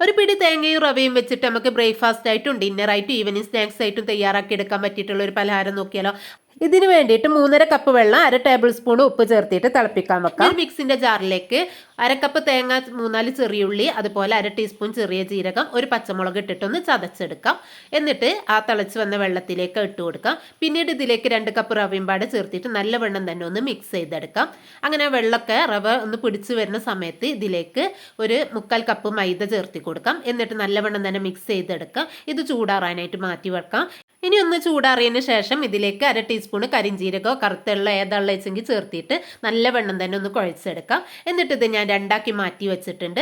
ഒരു പിടി തേങ്ങയും റവയും വെച്ചിട്ട് നമുക്ക് ബ്രേക്ക്ഫാസ്റ്റ് ആയിട്ടും ഡിന്നറായിട്ടും ഈവനിങ് സ്നാക്സ് ആയിട്ടും തയ്യാറാക്കി എടുക്കാൻ പറ്റിയിട്ടുള്ള ഒരു പലഹാരം നോക്കിയാലോ. ഇതിന് വേണ്ടിയിട്ട് 3.5 കപ്പ് വെള്ളം 1 ടേബിൾ സ്പൂൺ ഉപ്പ് ചേർത്തിട്ട് തിളപ്പിക്കാൻ വെക്കാം. മിക്സിന്റെ ജാറിലേക്ക് 1 കപ്പ് തേങ്ങ, 3-4 ചെറിയുള്ളി, അതുപോലെ 1 ടീസ്പൂൺ ചെറിയ ജീരകം, ഒരു പച്ചമുളക് ഇട്ടിട്ടൊന്ന് ചതച്ചെടുക്കാം. എന്നിട്ട് ആ തിളച്ച് വന്ന വെള്ളത്തിലേക്ക് ഇട്ട് കൊടുക്കാം. പിന്നീട് ഇതിലേക്ക് 2 കപ്പ് റവയും പാടെ ചേർത്തിട്ട് നല്ലവണ്ണം തന്നെ ഒന്ന് മിക്സ് ചെയ്തെടുക്കാം. അങ്ങനെ വെള്ളമൊക്കെ റവ ഒന്ന് പിടിച്ച് വരുന്ന സമയത്ത് ഇതിലേക്ക് ഒരു 3/4 കപ്പ് മൈദ ചേർത്തി കൊടുക്കാം. എന്നിട്ട് നല്ലവണ്ണം തന്നെ മിക്സ് ചെയ്തെടുക്കാം. ഇത് ചൂടാറാനായിട്ട് മാറ്റി വെക്കാം. ഇനി ഒന്ന് ചൂടാറിയതിന് ശേഷം ഇതിലേക്ക് 1 ടീസ്പൂൺ കരിഞ്ജീരകമോ കറുത്തുള്ള ഏതാള്ള വെച്ചെങ്കിൽ ചേർത്തിട്ട് നല്ലവണ്ണം തന്നെ ഒന്ന് കുഴച്ചെടുക്കാം. എന്നിട്ട് ഇത് ഞാൻ 2ആക്കി മാറ്റി വെച്ചിട്ടുണ്ട്.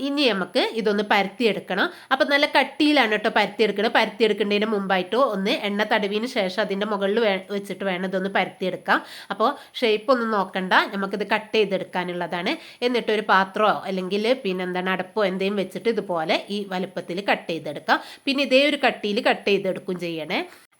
ഇനി നമുക്ക് ഇതൊന്ന് പരത്തിയെടുക്കണം. അപ്പം നല്ല കട്ടിയിലാണ് കേട്ടോ പരത്തിയെടുക്കണം. പരത്തിയെടുക്കേണ്ടതിന് മുമ്പായിട്ടോ ഒന്ന് എണ്ണ തടവിന് ശേഷം അതിൻ്റെ മുകളിൽ വെച്ചിട്ട് വേണം ഇതൊന്ന് പരത്തിയെടുക്കാം. അപ്പോൾ ഷേപ്പ് ഒന്നും നോക്കണ്ട, നമുക്കിത് കട്ട് ചെയ്തെടുക്കാനുള്ളതാണ്. എന്നിട്ട് ഒരു പാത്രമോ അല്ലെങ്കിൽ അടപ്പോ എന്തെങ്കിലും വെച്ചിട്ട് ഇതുപോലെ ഈ വലുപ്പത്തിൽ കട്ട് ചെയ്തെടുക്കാം. പിന്നെ ഇതേ ഒരു കട്ടിയിൽ കട്ട് ചെയ്തെടുക്കും ചെയ്യണേ.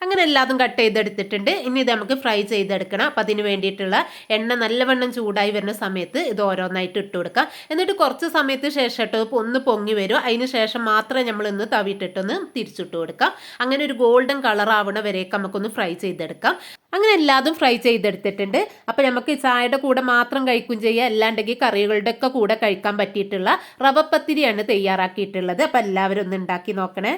അങ്ങനെ എല്ലാതും കട്ട് ചെയ്തെടുത്തിട്ടുണ്ട്. ഇനി ഇത് നമുക്ക് ഫ്രൈ ചെയ്തെടുക്കണം. അപ്പം അതിന് വേണ്ടിയിട്ടുള്ള എണ്ണ നല്ലവണ്ണം ചൂടായി വരുന്ന സമയത്ത് ഇത് ഓരോന്നായിട്ട് ഇട്ട് കൊടുക്കാം. എന്നിട്ട് കുറച്ച് സമയത്ത് ശേഷം ഒന്ന് പൊങ്ങി വരും. അതിന് ശേഷം മാത്രമേ നമ്മളിന്ന് തവിട്ടിട്ടൊന്ന് തിരിച്ചിട്ട് കൊടുക്കാം. അങ്ങനെ ഒരു ഗോൾഡൻ കളർ ആവണ വരേക്ക് നമുക്കൊന്ന് ഫ്രൈ ചെയ്തെടുക്കാം. അങ്ങനെ എല്ലാതും ഫ്രൈ ചെയ്തെടുത്തിട്ടുണ്ട്. അപ്പം നമുക്ക് ചായയുടെ കൂടെ മാത്രം കഴിക്കും ചെയ്യാം, അല്ലാണ്ടെങ്കിൽ കറികളുടെ ഒക്കെ കൂടെ കഴിക്കാൻ പറ്റിയിട്ടുള്ള റവപ്പത്തിരിയാണ് തയ്യാറാക്കിയിട്ടുള്ളത്. അപ്പം എല്ലാവരും ഒന്ന് ഉണ്ടാക്കി നോക്കണേ.